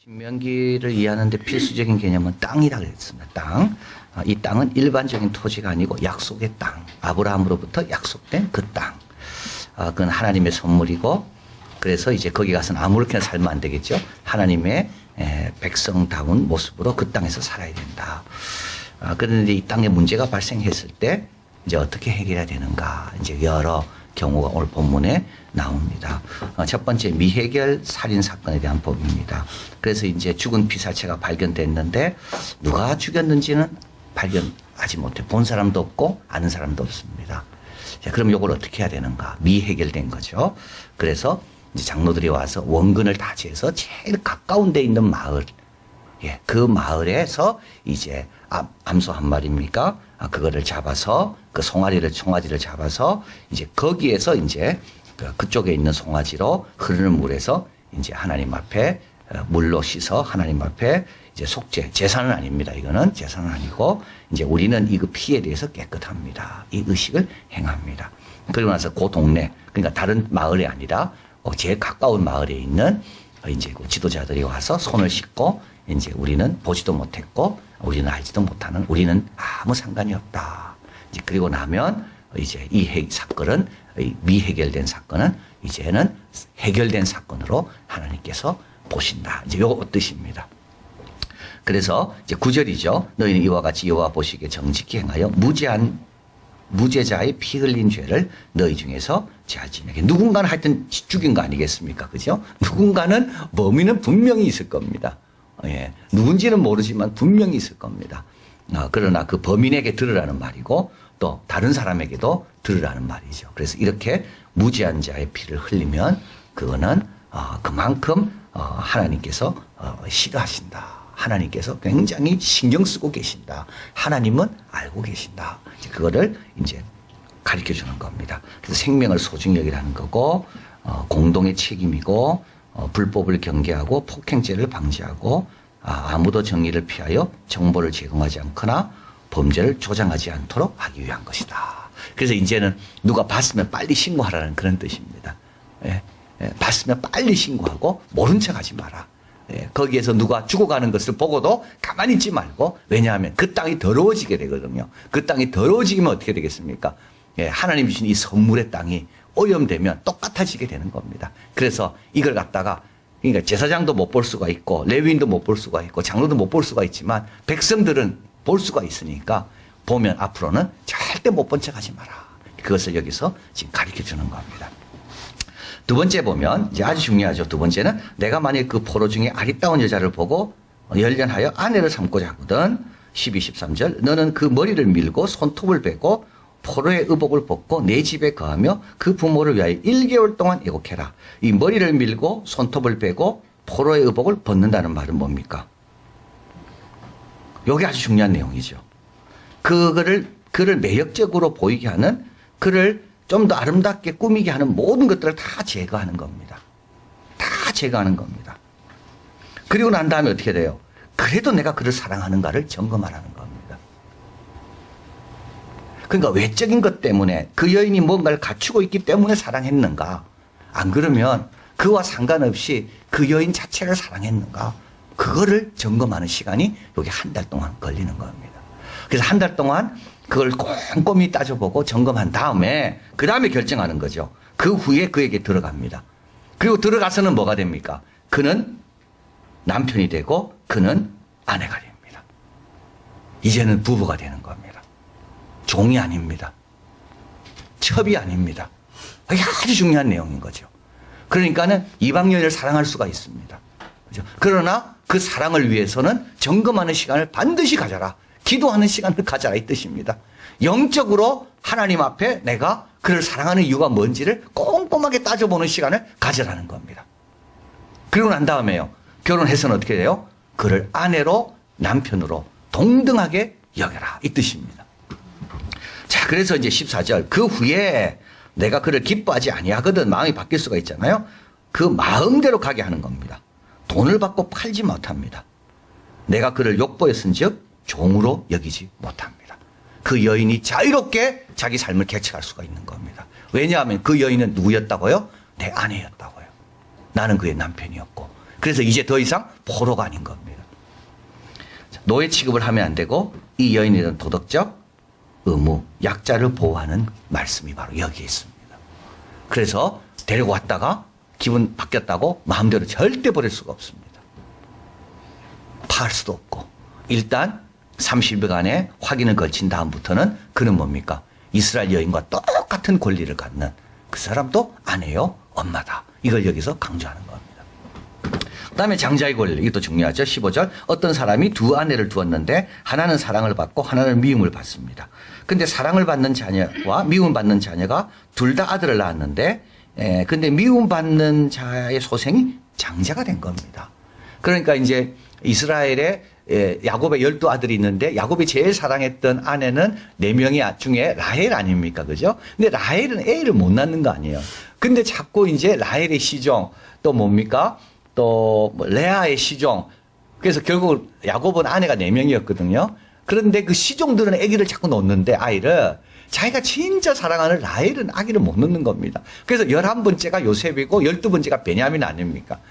신명기를 이해하는데 필수적인 개념은 땅이라고 했습니다. 땅. 이 땅은 일반적인 토지가 아니고 약속의 땅. 아브라함으로부터 약속된 그 땅. 그건 하나님의 선물이고, 그래서 이제 거기 가서는 아무렇게나 살면 안 되겠죠. 하나님의 백성다운 모습으로 그 땅에서 살아야 된다. 그런데 이 땅에 문제가 발생했을 때 이제 어떻게 해결해야 되는가. 이제 여러 경우가 오늘 본문에 나옵니다. 첫 번째 미해결 살인 사건에 대한 법입니다. 그래서 이제 죽은 피사체가 발견됐는데 누가 죽였는지는 발견하지 못해 본 사람도 없고 아는 사람도 없습니다. 자, 그럼 이걸 어떻게 해야 되는가? 미해결된 거죠. 그래서 이제 장로들이 와서 원근을 다지해서 제일 가까운 데 있는 마을, 그 마을에서 이제 암소 한 마리입니까? 그거를 잡아서 그 송아지를 잡아서 이제 거기에서 이제 그쪽에 있는 송아지로 흐르는 물에서 이제 하나님 앞에 물로 씻어 하나님 앞에 이제 속죄, 제사는 아닙니다. 이거는 제사는 아니고 이제 우리는 이 피에 대해서 깨끗합니다. 이 의식을 행합니다. 그리고 나서 그 동네, 그러니까 다른 마을이 아니라 제일 가까운 마을에 있는 이제 그 지도자들이 와서 손을 씻고 이제 우리는 보지도 못했고 우리는 알지도 못하는 우리는 아무 상관이 없다. 이제 그리고 나면 이제 이 사건은 미해결된 사건은 이제는 해결된 사건으로 하나님께서 보신다. 이제 요거 뜻입니다. 그래서 이제 9절이죠. 너희는 이와 같이 여호와 보시기에 정직히 행하여 무죄자의 피 흘린 죄를 너희 중에서 제하지 말게. 누군가는 하여튼 죽인 거 아니겠습니까? 그죠? 누군가는 범인은 분명히 있을 겁니다. 누군지는 모르지만 분명히 있을 겁니다. 그러나 그 범인에게 들으라는 말이고 또 다른 사람에게도 들으라는 말이죠. 그래서 이렇게 무죄한 자의 피를 흘리면 그거는 그만큼 하나님께서 싫어하신다. 하나님께서 굉장히 신경 쓰고 계신다. 하나님은 알고 계신다. 이제 그거를 이제 가르쳐 주는 겁니다. 그래서 생명을 소중히 여기라는 거고, 공동의 책임이고, 불법을 경계하고 폭행죄를 방지하고, 아무도 정의를 피하여 정보를 제공하지 않거나 범죄를 조장하지 않도록 하기 위한 것이다. 그래서 이제는 누가 봤으면 빨리 신고하라는 그런 뜻입니다. 봤으면 빨리 신고하고 모른 척 하지 마라. 거기에서 누가 죽어가는 것을 보고도 가만히 있지 말고, 왜냐하면 그 땅이 더러워지게 되거든요. 그 땅이 더러워지면 어떻게 되겠습니까? 하나님 주신 이 선물의 땅이 오염되면 똑같아지게 되는 겁니다. 그래서 이걸 갖다가, 그러니까 제사장도 못 볼 수가 있고, 레위인도 못 볼 수가 있고, 장로도 못 볼 수가 있지만, 백성들은 볼 수가 있으니까, 보면 앞으로는 절대 못 본 척 하지 마라. 그것을 여기서 지금 가르쳐 주는 겁니다. 두 번째 보면, 이제 아주 중요하죠. 두 번째는 내가 만약 그 포로 중에 아리따운 여자를 보고 열련하여 아내를 삼고자 하거든. 12, 13절. 너는 그 머리를 밀고 손톱을 베고 포로의 의복을 벗고 내 집에 거하며 그 부모를 위하여 1개월 동안 애곡해라. 이 머리를 밀고 손톱을 베고 포로의 의복을 벗는다는 말은 뭡니까? 이게 아주 중요한 내용이죠. 그를 매력적으로 보이게 하는, 그를 좀 더 아름답게 꾸미게 하는 모든 것들을 다 제거하는 겁니다. 다 제거하는 겁니다. 그리고 난 다음에 어떻게 돼요? 그래도 내가 그를 사랑하는가를 점검하라는 겁니다. 그러니까 외적인 것 때문에 그 여인이 뭔가를 갖추고 있기 때문에 사랑했는가? 안 그러면 그와 상관없이 그 여인 자체를 사랑했는가? 그거를 점검하는 시간이 여기 한 달 동안 걸리는 겁니다. 그래서 한 달 동안 그걸 꼼꼼히 따져보고 점검한 다음에 그 다음에 결정하는 거죠. 그 후에 그에게 들어갑니다. 그리고 들어가서는 뭐가 됩니까? 그는 남편이 되고 그는 아내가 됩니다. 이제는 부부가 되는 겁니다. 종이 아닙니다. 첩이 아닙니다. 이게 아주 중요한 내용인 거죠. 그러니까는 이방 여인을 사랑할 수가 있습니다. 그죠? 그러나 그 사랑을 위해서는 점검하는 시간을 반드시 가져라. 기도하는 시간을 가져라 이 뜻입니다. 영적으로 하나님 앞에 내가 그를 사랑하는 이유가 뭔지를 꼼꼼하게 따져보는 시간을 가져라는 겁니다. 그리고 난 다음에요. 결혼해서는 어떻게 돼요? 그를 아내로 남편으로 동등하게 여겨라 이 뜻입니다. 자, 그래서 이제 14절 그 후에 내가 그를 기뻐하지 아니하거든. 마음이 바뀔 수가 있잖아요. 그 마음대로 가게 하는 겁니다. 돈을 받고 팔지 못합니다. 내가 그를 욕보였은즉 종으로 여기지 못합니다. 그 여인이 자유롭게 자기 삶을 개척할 수가 있는 겁니다. 왜냐하면 그 여인은 누구였다고요? 내 아내였다고요. 나는 그의 남편이었고 그래서 이제 더 이상 포로가 아닌 겁니다. 노예 취급을 하면 안 되고 이 여인에 대한 도덕적 의무, 약자를 보호하는 말씀이 바로 여기에 있습니다. 그래서 데리고 왔다가 기분 바뀌었다고 마음대로 절대 버릴 수가 없습니다. 팔 수도 없고 일단 30일간의 확인을 거친 다음부터는 그는 뭡니까? 이스라엘 여인과 똑같은 권리를 갖는 그 사람도 아내요, 엄마다. 이걸 여기서 강조하는 겁니다. 그 다음에 장자의 권리, 이것도 중요하죠. 15절. 어떤 사람이 두 아내를 두었는데 하나는 사랑을 받고 하나는 미움을 받습니다. 근데 사랑을 받는 자녀와 미움 받는 자녀가 둘 다 아들을 낳았는데 근데 미움 받는 자의 소생이 장자가 된 겁니다. 그러니까 이제 이스라엘에 야곱의 12아들이 있는데 야곱이 제일 사랑했던 아내는 4명이 중에 라헬 아닙니까? 그죠? 근데 라헬은 애를 못 낳는 거 아니에요. 근데 자꾸 이제 라헬의 시종 또 뭡니까? 또 레아의 시종. 그래서 결국 야곱은 아내가 4명이었거든요. 그런데 그 시종들은 아기를 자꾸 놓는데 아이를 자기가 진짜 사랑하는 라헬은 아기를 못 놓는 겁니다. 그래서 11번째가 요셉이고 12번째가 베냐민 아닙니까?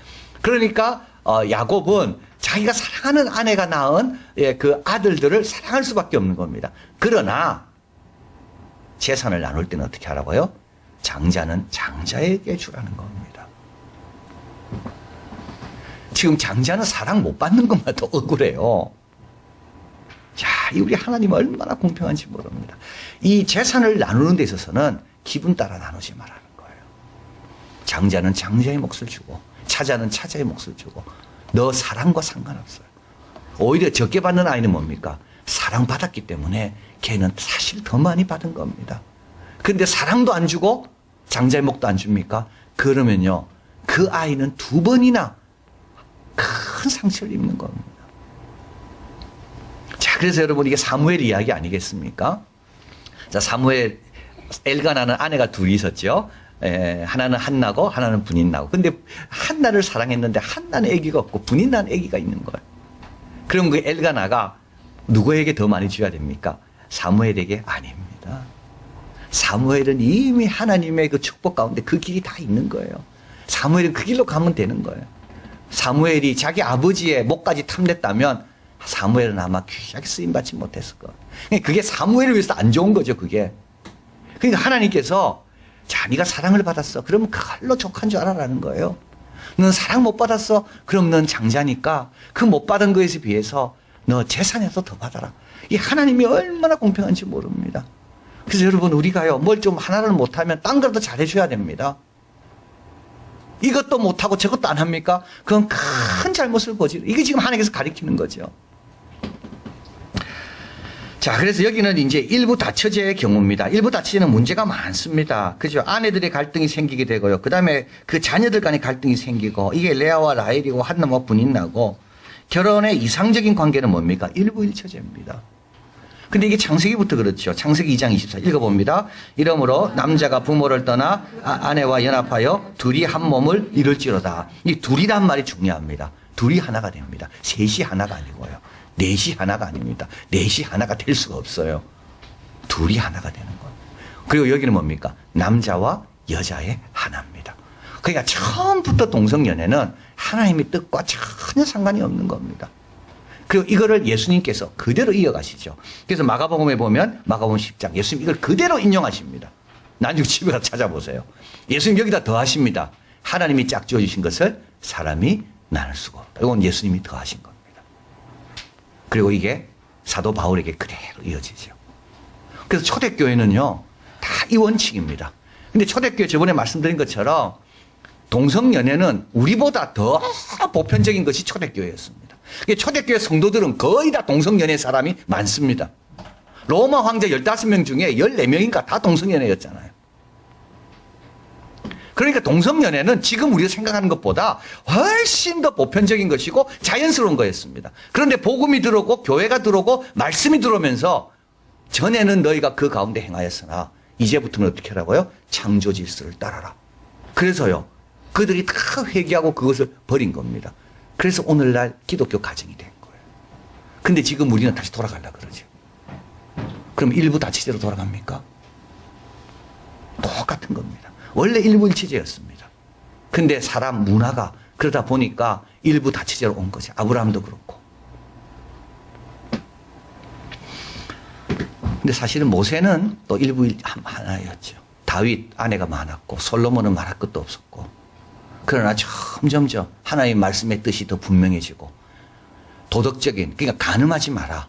그러니까 야곱은 자기가 사랑하는 아내가 낳은 그 아들들을 사랑할 수밖에 없는 겁니다. 그러나 재산을 나눌 때는 어떻게 하라고요? 장자는 장자에게 주라는 겁니다. 지금 장자는 사랑 못 받는 것만 더 억울해요. 자, 우리 하나님 얼마나 공평한지 모릅니다. 이 재산을 나누는 데 있어서는 기분 따라 나누지 말라는 거예요. 장자는 장자의 몫을 주고 차자는 차자의 몫을 주고 너 사랑과 상관없어요. 오히려 적게 받는 아이는 뭡니까? 사랑받았기 때문에 걔는 사실 더 많이 받은 겁니다. 근데 사랑도 안 주고 장자의 몫도 안 줍니까? 그러면요 그 아이는 2번이나 큰 상처를 입는 겁니다. 자, 그래서 여러분 이게 사무엘 이야기 아니겠습니까? 자, 사무엘 엘가나는 아내가 둘이 있었죠. 하나는 한나고 하나는 분인나고. 근데 한나를 사랑했는데 한나는 아기가 없고 분인나는 아기가 있는 거예요. 그럼 그 엘가나가 누구에게 더 많이 줘야 됩니까? 사무엘에게 아닙니다. 사무엘은 이미 하나님의 그 축복 가운데 그 길이 다 있는 거예요. 사무엘은 그 길로 가면 되는 거예요. 사무엘이 자기 아버지의 목까지 탐냈다면 사무엘은 아마 귀하게 쓰임받지 못했을 거예요. 그게 사무엘을 위해서 안 좋은 거죠, 그게. 그러니까 하나님께서 자, 네가 사랑을 받았어. 그러면 그걸로 족한 줄 알아라는 거예요. 넌 사랑 못 받았어. 그럼 넌 장자니까 그 못 받은 거에 비해서 너 재산에서 더 받아라. 이 하나님이 얼마나 공평한지 모릅니다. 그래서 여러분 우리가요 뭘 좀 하나를 못하면 딴 거라도 잘해줘야 됩니다. 이것도 못하고 저것도 안 합니까? 그건 큰 잘못을 보지. 이게 지금 하나님께서 가리키는 거죠. 자, 그래서 여기는 이제 일부 다처제의 경우입니다. 일부 다처제는 문제가 많습니다. 그죠? 아내들의 갈등이 생기게 되고요. 그 다음에 그 자녀들 간의 갈등이 생기고, 이게 레아와 라헬이고 한나와 분인나고, 결혼의 이상적인 관계는 뭡니까? 일부 일처제입니다. 근데 이게 창세기부터 그렇죠. 창세기 2장 24 읽어봅니다. 이러므로 남자가 부모를 떠나 아내와 연합하여 둘이 한 몸을 이룰지로다. 이 둘이란 말이 중요합니다. 둘이 하나가 됩니다. 셋이 하나가 아니고요. 넷이 하나가 아닙니다. 넷이 하나가 될 수가 없어요. 둘이 하나가 되는 거예요. 그리고 여기는 뭡니까? 남자와 여자의 하나입니다. 그러니까 처음부터 동성연애는 하나님의 뜻과 전혀 상관이 없는 겁니다. 그리고 이거를 예수님께서 그대로 이어가시죠. 그래서 마가복음에 보면 마가복음 10장 예수님 이걸 그대로 인용하십니다. 나중에 집에 가서 찾아보세요. 예수님 여기다 더하십니다. 하나님이 짝지어 주신 것을 사람이 나눌 수가 없다. 이건 예수님이 더하신 겁니다. 그리고 이게 사도 바울에게 그대로 이어지죠. 그래서 초대교회는요 다 이 원칙입니다. 근데 초대교회 저번에 말씀드린 것처럼 동성연애는 우리보다 더 보편적인 것이 초대교회였습니다. 초대교회 성도들은 거의 다 동성연애 사람이 많습니다. 로마 황제 15명 중에 14명인가 다 동성연애였잖아요. 그러니까 동성연애는 지금 우리가 생각하는 것보다 훨씬 더 보편적인 것이고 자연스러운 거였습니다. 그런데 복음이 들어오고 교회가 들어오고 말씀이 들어오면서 전에는 너희가 그 가운데 행하였으나 이제부터는 어떻게 하라고요? 창조 질서를 따라라. 그래서요 그들이 다 회개하고 그것을 버린 겁니다. 그래서 오늘날 기독교 가정이 된 거예요. 근데 지금 우리는 다시 돌아가려고 그러죠. 그럼 일부 다치제로 돌아갑니까? 똑같은 겁니다. 원래 일부 일체제였습니다. 근데 사람 문화가 그러다 보니까 일부 다처제로 온 거죠. 아브라함도 그렇고. 근데 사실은 모세는 또 일부 하나였죠. 다윗 아내가 많았고 솔로몬은 말할 것도 없었고. 그러나 점점점 하나님의 말씀의 뜻이 더 분명해지고 도덕적인, 그러니까 간음하지 마라,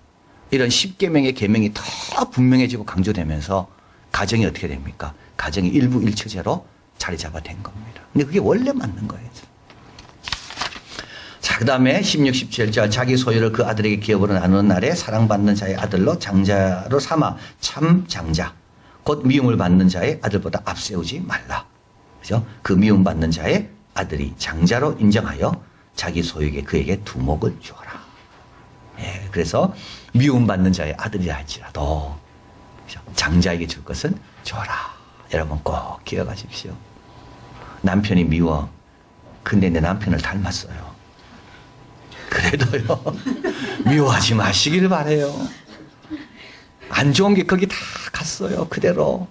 이런 10계명의 계명이 더 분명해지고 강조되면서 가정이 어떻게 됩니까? 가정이 일부 일처제로 자리 잡아된 겁니다. 근데 그게 원래 맞는 거예요. 자, 그 다음에 16, 17절 자기 소유를 그 아들에게 기업으로 나누는 날에 사랑받는 자의 아들로 장자로 삼아 참 장자 곧 미움을 받는 자의 아들보다 앞세우지 말라. 그죠? 그 미움받는 자의 아들이 장자로 인정하여 자기 소유에게 그에게 두목을 주어라. 예, 그래서 미움받는 자의 아들이라 할지라도 그죠? 장자에게 줄 것은 줘라. 여러분 꼭 기억하십시오. 남편이 미워. 근데 내 남편을 닮았어요. 그래도요, 미워하지 마시길 바래요. 안 좋은 게 거기 다 갔어요. 그대로.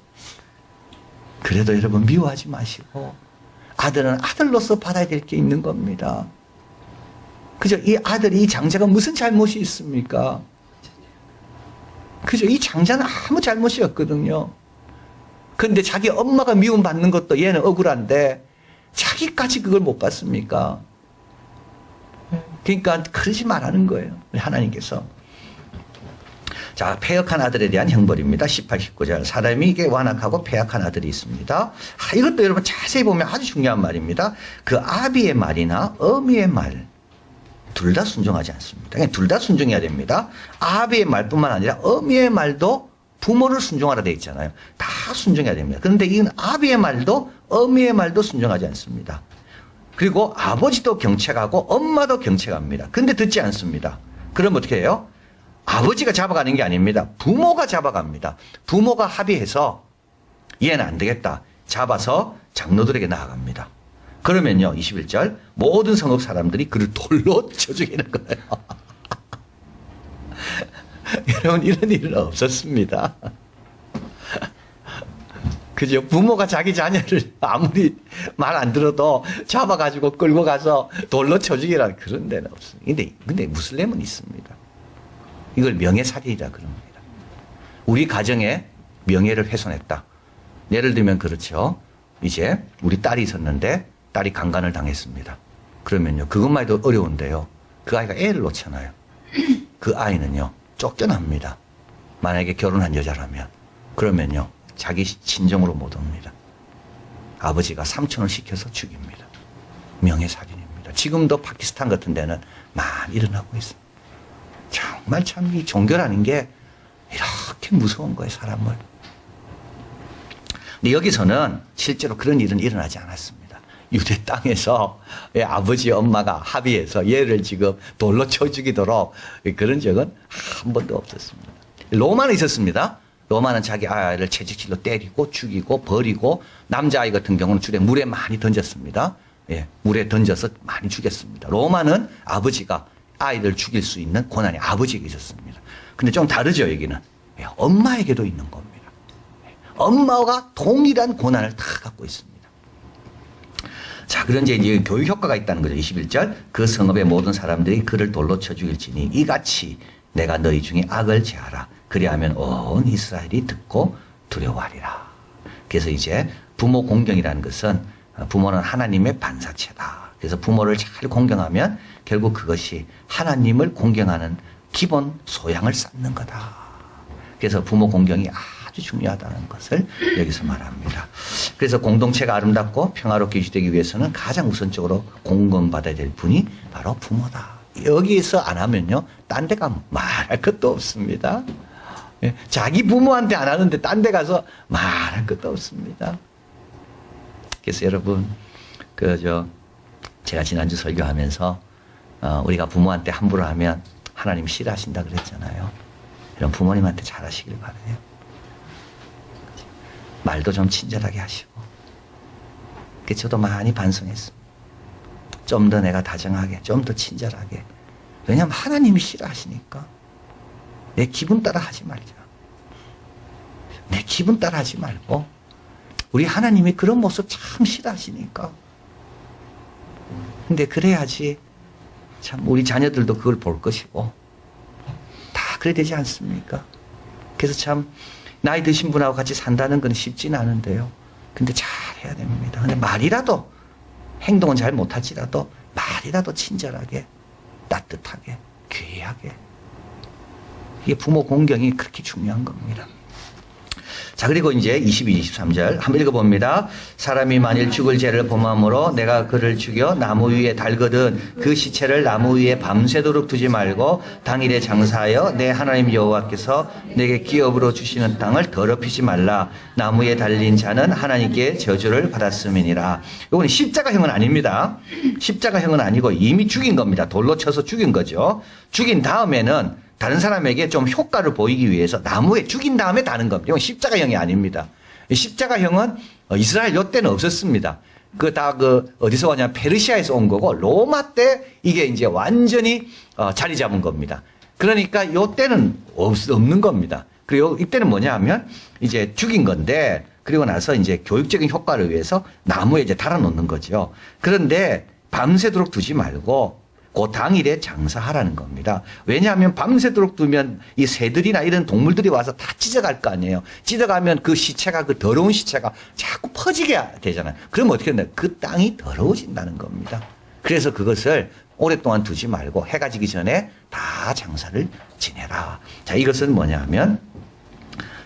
그래도 여러분 미워하지 마시고 아들은 아들로서 받아야 될 게 있는 겁니다. 그죠? 이 아들이, 이 장자가 무슨 잘못이 있습니까? 그죠? 이 장자는 아무 잘못이 없거든요. 그런데 자기 엄마가 미움받는 것도 얘는 억울한데 자기까지 그걸 못 받습니까? 그러니까 그러지 말라는 거예요. 하나님께서. 자, 패역한 아들에 대한 형벌입니다. 18, 19절. 사람에게 완악하고 패역한 아들이 있습니다. 이것도 여러분 자세히 보면 아주 중요한 말입니다. 그 아비의 말이나 어미의 말, 둘 다 순종하지 않습니다. 그냥 둘 다 순종해야 됩니다. 아비의 말뿐만 아니라 어미의 말도 부모를 순종하라 되어 있잖아요. 다 순종해야 됩니다. 그런데 이건 아비의 말도 어미의 말도 순종하지 않습니다. 그리고 아버지도 경책하고 엄마도 경책합니다. 근데 듣지 않습니다. 그럼 어떻게 해요? 아버지가 잡아가는 게 아닙니다. 부모가 잡아갑니다. 부모가 합의해서 얘는 안 되겠다. 잡아서 장로들에게 나아갑니다. 그러면요, 21절, 모든 성읍 사람들이 그를 돌로 쳐 죽이는 거예요. 여러분, 이런 일은 없었습니다. 그죠? 부모가 자기 자녀를 아무리 말 안 들어도 잡아가지고 끌고 가서 돌로 쳐 죽이라 그런 데는 없습니다. 근데 무슬림은 있습니다. 이걸 명예살인이라 그럽니다. 우리 가정의 명예를 훼손했다. 예를 들면 그렇죠. 이제 우리 딸이 있었는데 딸이 강간을 당했습니다. 그러면요, 그것만 해도 어려운데요. 그 아이가 애를 놓잖아요. 그 아이는요, 쫓겨납니다. 만약에 결혼한 여자라면. 그러면요, 자기 친정으로 못 옵니다. 아버지가 삼촌을 시켜서 죽입니다. 명예살인입니다. 지금도 파키스탄 같은 데는 많이 일어나고 있습니다. 정말 참 이 종교라는 게 이렇게 무서운 거예요, 사람을. 근데 여기서는 실제로 그런 일은 일어나지 않았습니다. 유대 땅에서 아버지, 엄마가 합의해서 얘를 지금 돌로 쳐 죽이도록 그런 적은 한 번도 없었습니다. 로마는 있었습니다. 로마는 자기 아이를 채찍질로 때리고 죽이고 버리고 남자아이 같은 경우는 주로 물에 많이 던졌습니다. 예, 물에 던져서 많이 죽였습니다. 로마는 아버지가 아이를 죽일 수 있는 권한이 아버지에게 있었습니다. 근데 좀 다르죠, 여기는. 예, 엄마에게도 있는 겁니다. 예, 엄마가 동일한 권한을 다 갖고 있습니다. 자, 그런 이제 교육 효과가 있다는 거죠. 21절. 그 성읍의 모든 사람들이 그를 돌로 쳐 죽일지니 이같이 내가 너희 중에 악을 제하라. 그리하면 온 이스라엘이 듣고 두려워하리라. 그래서 이제 부모 공경이라는 것은 부모는 하나님의 반사체다. 그래서 부모를 잘 공경하면 결국 그것이 하나님을 공경하는 기본 소양을 쌓는 거다. 그래서 부모 공경이 아주 중요하다는 것을 여기서 말합니다. 그래서 공동체가 아름답고 평화롭게 유지되기 위해서는 가장 우선적으로 공경받아야 될 분이 바로 부모다. 여기에서 안 하면요, 딴 데 가면 말할 것도 없습니다. 자기 부모한테 안 하는데 딴 데 가서 말할 것도 없습니다. 그래서 여러분, 제가 지난주 설교하면서, 우리가 부모한테 함부로 하면 하나님 싫어하신다 그랬잖아요. 이런 부모님한테 잘하시길 바라요. 말도 좀 친절하게 하시고. 그래서 저도 많이 반성했습니다. 좀 더 내가 다정하게, 좀 더 친절하게. 왜냐하면 하나님이 싫어하시니까. 내 기분 따라 하지 말자. 내 기분 따라 하지 말고, 우리 하나님이 그런 모습 참 싫어하시니까. 근데 그래야지 참 우리 자녀들도 그걸 볼 것이고 다 그래야 되지 않습니까? 그래서 참 나이 드신 분하고 같이 산다는 건 쉽지는 않은데요. 근데 잘 해야 됩니다. 근데 말이라도 행동은 잘 못할지라도 말이라도 친절하게 따뜻하게 귀하게 이게 부모 공경이 그렇게 중요한 겁니다. 자, 그리고 이제 22, 23절 한번 읽어봅니다. 사람이 만일 죽을 죄를 범함으로 내가 그를 죽여 나무 위에 달거든 그 시체를 나무 위에 밤새도록 두지 말고 당일에 장사하여 내 하나님 여호와께서 내게 기업으로 주시는 땅을 더럽히지 말라. 나무에 달린 자는 하나님께 저주를 받았음이니라. 이건 십자가형은 아닙니다. 십자가형은 아니고 이미 죽인 겁니다. 돌로 쳐서 죽인 거죠. 죽인 다음에는 다른 사람에게 좀 효과를 보이기 위해서 나무에 죽인 다음에 다는 겁니다. 이건 십자가형이 아닙니다. 십자가형은 이스라엘 요 때는 없었습니다. 어디서 왔냐? 페르시아에서 온 거고, 로마 때 이게 이제 완전히 자리 잡은 겁니다. 그러니까 요 때는 없는 겁니다. 그리고 이때는 뭐냐 하면 이제 죽인 건데, 그리고 나서 이제 교육적인 효과를 위해서 나무에 이제 달아놓는 거죠. 그런데 밤새도록 두지 말고, 그 당일에 장사하라는 겁니다. 왜냐하면 밤새도록 두면 이 새들이나 이런 동물들이 와서 다 찢어갈 거 아니에요. 찢어가면 그 시체가, 그 더러운 시체가 자꾸 퍼지게 되잖아요. 그러면 어떻게 된다? 그 땅이 더러워진다는 겁니다. 그래서 그것을 오랫동안 두지 말고 해가 지기 전에 다 장사를 지내라. 자, 이것은 뭐냐면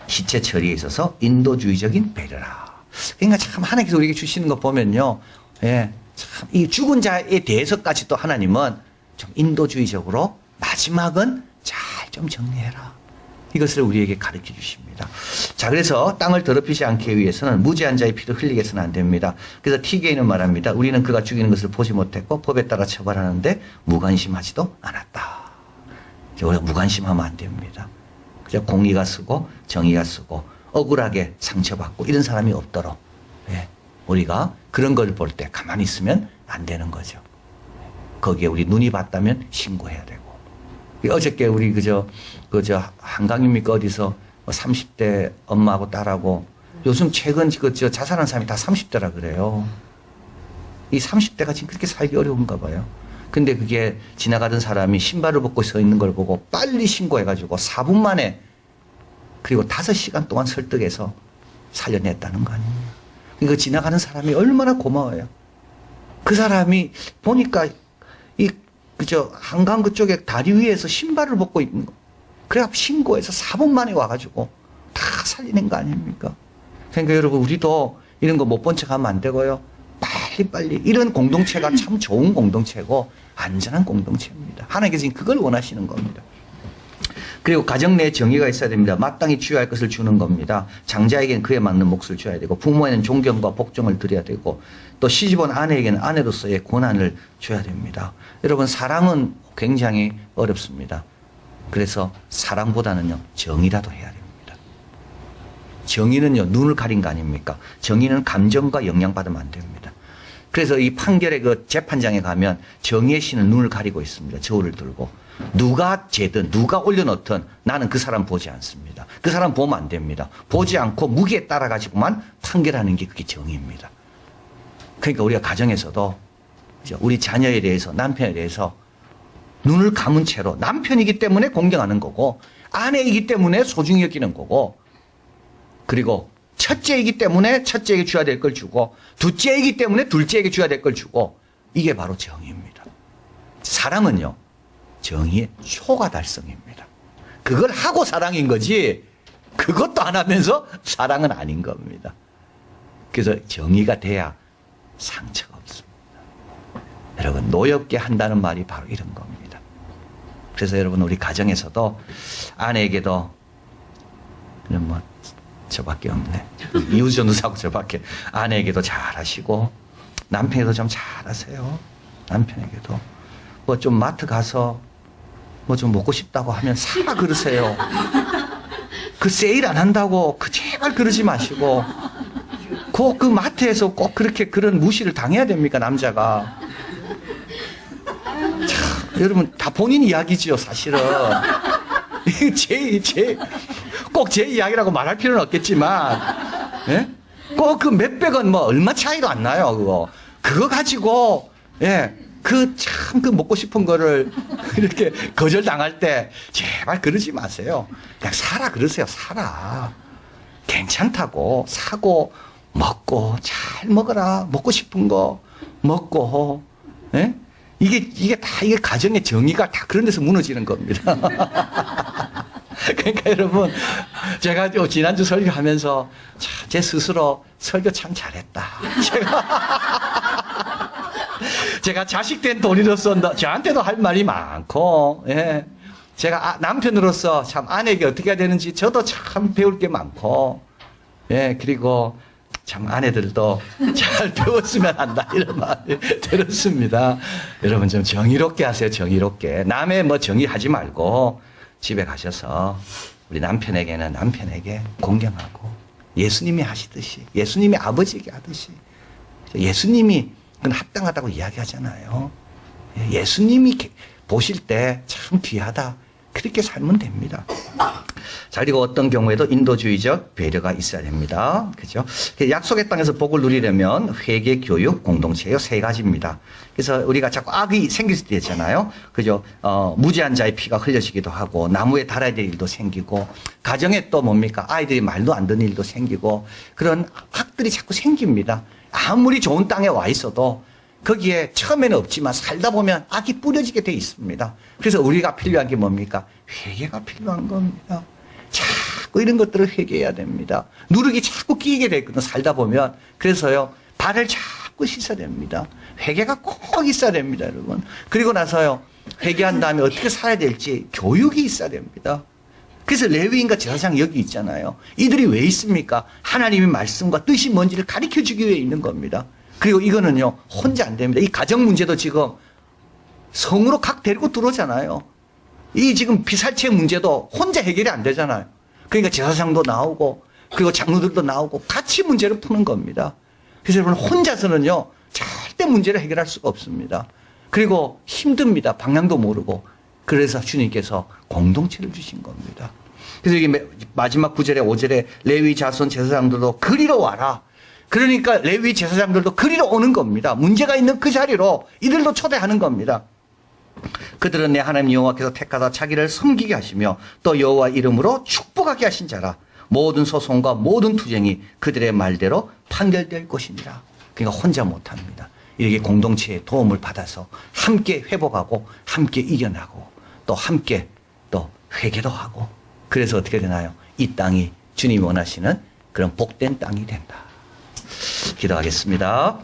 시체 처리에 있어서 인도주의적인 배려라. 그러니까 참 하나님께서 우리에게 주시는 거 보면요. 예. 참, 이 죽은 자에 대해서까지 또 하나님은 좀 인도주의적으로 마지막은 잘 좀 정리해라. 이것을 우리에게 가르쳐 주십니다. 자, 그래서 땅을 더럽히지 않게 위해서는 무죄한 자의 피를 흘리게 해서는 안 됩니다. 그래서 TK는 말합니다. 우리는 그가 죽이는 것을 보지 못했고 법에 따라 처벌하는데 무관심하지도 않았다. 우리가 무관심하면 안 됩니다. 그래서 공의가 쓰고 정의가 쓰고 억울하게 상처받고 이런 사람이 없도록 예. 우리가 그런 걸 볼 때 가만히 있으면 안 되는 거죠. 거기에 우리 눈이 봤다면 신고해야 되고. 어저께 우리 한강입니까? 어디서 30대 엄마하고 딸하고 요즘 최근 자살한 사람이 다 30대라 그래요. 이 30대가 지금 그렇게 살기 어려운가 봐요. 근데 그게 지나가던 사람이 신발을 벗고 서 있는 걸 보고 빨리 신고해가지고 4분 만에 그리고 5시간 동안 설득해서 살려냈다는 거 아닙니까? 이거 지나가는 사람이 얼마나 고마워요. 그 사람이 보니까 한강 그쪽에 다리 위에서 신발을 벗고 있는 거. 그래 신고해서 4분 만에 와가지고 다 살리는 거 아닙니까? 그러니까 여러분 우리도 이런 거 못 본 척 하면 안 되고요. 빨리 이런 공동체가 참 좋은 공동체고 안전한 공동체입니다. 하나님께서 지금 그걸 원하시는 겁니다. 그리고 가정 내에 정의가 있어야 됩니다. 마땅히 주어야 할 것을 주는 겁니다. 장자에게는 그에 맞는 몫을 줘야 되고 부모에는 존경과 복종을 드려야 되고 또 시집온 아내에게는 아내로서의 권한을 줘야 됩니다. 여러분 사랑은 굉장히 어렵습니다. 그래서 사랑보다는요 정의라도 해야 됩니다. 정의는요 눈을 가린 거 아닙니까? 정의는 감정과 영향받으면 안 됩니다. 그래서 이 판결의 그 재판장에 가면 정의의 신은 눈을 가리고 있습니다. 저울을 들고. 누가 재든 누가 올려놓든 나는 그 사람 보지 않습니다. 그 사람 보면 안 됩니다. 보지 않고 무기에 따라 가지고만 판결하는 게 그게 정의입니다. 그러니까 우리가 가정에서도 우리 자녀에 대해서 남편에 대해서 눈을 감은 채로 남편이기 때문에 공경하는 거고 아내이기 때문에 소중히 여기는 거고 그리고 첫째이기 때문에 첫째에게 줘야 될 걸 주고 둘째이기 때문에 둘째에게 줘야 될 걸 주고 이게 바로 정의입니다. 사랑은요. 정의의 초과 달성입니다. 그걸 하고 사랑인 거지 그것도 안 하면서 사랑은 아닌 겁니다. 그래서 정의가 돼야 상처가 없습니다. 여러분 노엽게 한다는 말이 바로 이런 겁니다. 그래서 여러분 우리 가정에서도 아내에게도 뭐 저밖에 없네. 이웃전도사하고 저밖에 아내에게도 잘하시고 남편에게도 좀 잘하세요. 남편에게도 뭐 좀 마트 가서 뭐 좀 먹고 싶다고 하면 사라 그러세요. 그 세일 안 한다고 제발 그러지 마시고 그 마트에서 꼭 그렇게 그런 무시를 당해야 됩니까 남자가? 참, 여러분 다 본인 이야기지요 사실은. 꼭 제 이야기라고 말할 필요는 없겠지만 예? 꼭 그 몇백 원 뭐 얼마 차이도 안 나요 그거 가지고 예. 그 먹고 싶은 거를 이렇게 거절당할 때 제발 그러지 마세요. 그냥 사라 그러세요. 사라. 괜찮다고 사고 먹고 잘 먹어라. 먹고 싶은 거 먹고. 예? 이게 가정의 정의가 다 그런 데서 무너지는 겁니다. 그러니까 여러분, 제가 지난주 설교하면서 제 스스로 설교 참 잘했다. 제가 자식된 돈이로서 저한테도 할 말이 많고, 예. 제가 남편으로서 참 아내에게 어떻게 해야 되는지 저도 참 배울 게 많고, 예. 그리고 참 아내들도 잘 배웠으면 한다 이런 말 들었습니다. 여러분 좀 정의롭게 하세요. 정의롭게. 남의 뭐 정의하지 말고 집에 가셔서 우리 남편에게는 남편에게 공경하고 예수님이 하시듯이 예수님이 아버지에게 하듯이 예수님이 그건 합당하다고 이야기하잖아요. 예수님이 보실 때 참 귀하다. 그렇게 살면 됩니다. 자, 그리고 어떤 경우에도 인도주의적 배려가 있어야 됩니다. 그죠? 약속의 땅에서 복을 누리려면 회개, 교육, 공동체요, 세 가지입니다. 그래서 우리가 자꾸 악이 생길 수도 있잖아요. 그죠? 무죄한 자의 피가 흘려지기도 하고, 나무에 달아야 될 일도 생기고, 가정에 또 뭡니까? 아이들이 말도 안 듣는 일도 생기고, 그런 악들이 자꾸 생깁니다. 아무리 좋은 땅에 와 있어도, 거기에 처음에는 없지만 살다 보면 악이 뿌려지게 돼 있습니다. 그래서 우리가 필요한 게 뭡니까? 회개가 필요한 겁니다. 자꾸 이런 것들을 회개해야 됩니다. 누룩이 자꾸 끼게 돼 있거든, 살다 보면. 그래서요, 발을 자꾸 씻어야 됩니다. 회개가 꼭 있어야 됩니다, 여러분. 그리고 나서요, 회개한 다음에 어떻게 살아야 될지 교육이 있어야 됩니다. 그래서 레위인과 제사장 여기 있잖아요. 이들이 왜 있습니까? 하나님의 말씀과 뜻이 뭔지를 가르쳐 주기 위해 있는 겁니다. 그리고 이거는요, 혼자 안 됩니다. 이 가정 문제도 지금 성으로 각 데리고 들어오잖아요. 이 지금 피살체 문제도 혼자 해결이 안 되잖아요. 그러니까 제사장도 나오고, 그리고 장로들도 나오고, 같이 문제를 푸는 겁니다. 그래서 여러분, 혼자서는요, 절대 문제를 해결할 수가 없습니다. 그리고 힘듭니다. 방향도 모르고. 그래서 주님께서 공동체를 주신 겁니다. 그래서 여기 마지막 9절에 5절에 레위 자손 제사장들도 그리러 와라. 그러니까 레위 제사장들도 그리러 오는 겁니다. 문제가 있는 그 자리로 이들도 초대하는 겁니다. 그들은 내 하나님 여호와께서 택하다 자기를 섬기게 하시며 또 여호와 이름으로 축복하게 하신 자라. 모든 소송과 모든 투쟁이 그들의 말대로 판결될 것이니라. 그러니까 혼자 못합니다. 이렇게 공동체의 도움을 받아서 함께 회복하고 함께 이겨나고 또 함께 또 회개도 하고, 그래서 어떻게 되나요? 이 땅이 주님이 원하시는 그런 복된 땅이 된다. 기도하겠습니다.